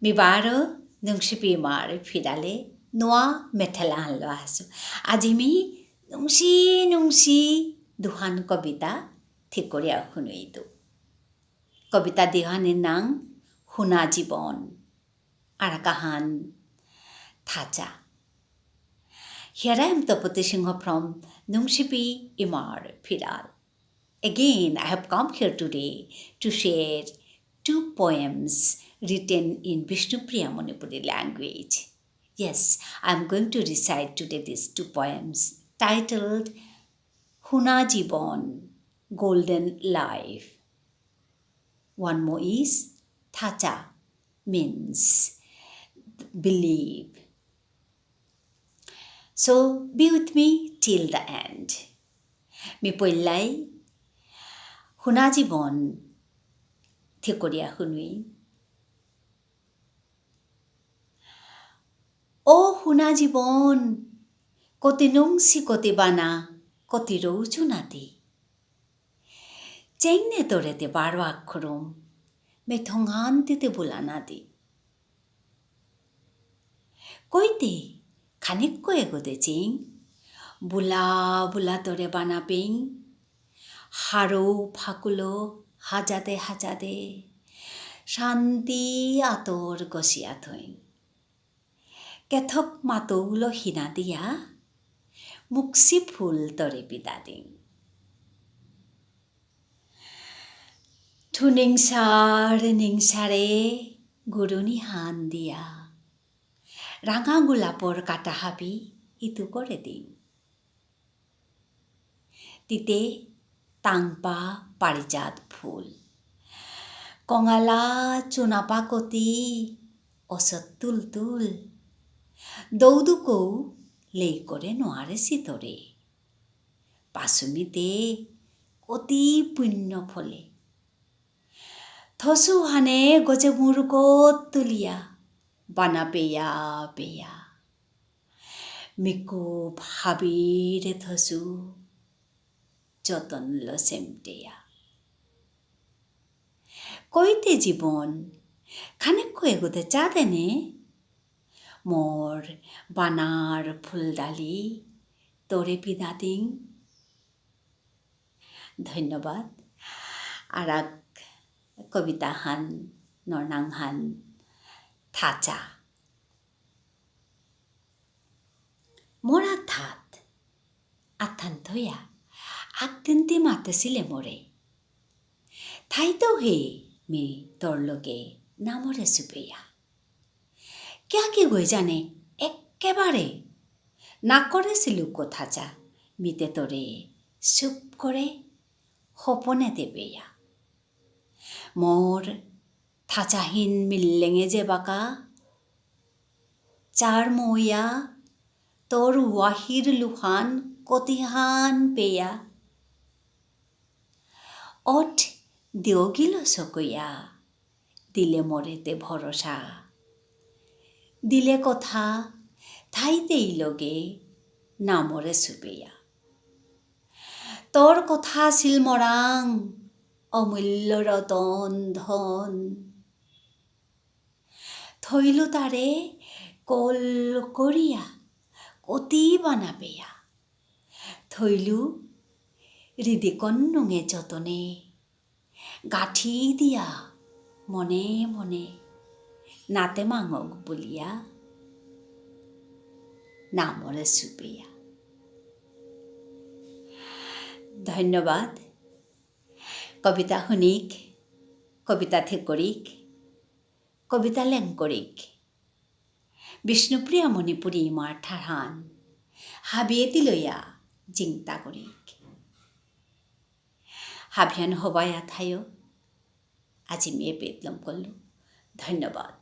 Mibaro nungsipi mar fidale noa methelan lo asu. Ajimi nungsi duhan kobita thikoria hunuidu. Kobita dihanin nang huna jibon arakahan thacha. Here I am Tapati Singha from Nungsipi Imar Fidal. Again, I have come here today to share 2 poems written in Bishnupriya Manipuri language. Yes, I am going to recite today these 2 poems titled Huna Jibon, Golden Life. One more is Thacha, means believe. So be with me till the end. Mi poilai Huna Jibon Thikoria Hunui. O Huna Jibon, koti nungsi koti bana, koti roju nati. Chengne torete baro akhurum, me thonghanti te bulana di. Koite, khanikko egode ching, bula tore bana ping, haro phakulo hajade, shanti ator gosia thoing. Kethok matoulo hina dia, muksi phul tore pidading. Ningsare guruni han dia. Ranga gulapor katahabi itu kore ding. Tite tangpa parijat phul. Kongala chunapakoti osot tul. Douduko lei kore noare sitore. Pasumite oti punno phole. Thosu hane goje murko tulia. Bana peya. Miku bhabire thosu. Joton lo semteya. Koite jibon. Khanekko egote chadene. Mor banar ফুলডালি তরে পিদাদিং ধন্যবাদ আর এক কবিতা হান নরনাং হান থাচা মোরা থাত আথান থয়া আগদিনতে মাতেছিলে মোরে থাইতো হে মি তোর লোকে নামরে সুপেয়া কি গৈ জানে একেবারে না করেছিল কথা যা মিতে তোরে চুপ করে সপনে দেবেয়া মোর থাচাহীন মিল্লেঙে যে বাকা চার মইয়া তোর ওয়াহির লুহান কতিহান পেয়া ওঠ দেওগিল সকইয়া দিলে মরেতে ভরসা দিলে কথা থাইতেই লগে নামরে সুপেয়া তোর কথা আছিল মরাং অমূল্য রতন ধন থইলু তারে কল করিয়া কতি বানা পেয়া থইলু হৃদিকন্নুঙে যতনে গাঠি দিয়া মনে নাতে মাঙক বলিয়া নামরে সুপেয়া ধন্যবাদ কবিতা শুনিক কবিতা থেকরিক কবিতা লেংকরিক বিষ্ণুপ্রিয়া মণিপুৰী মাৰ ঠাৰহান হাবিয়েতি লয়া জিংতা কৰিক হাবিয়ান হবায়া থায়ো আজি মেয়ে পেতলম কৰলু ধন্যবাদ।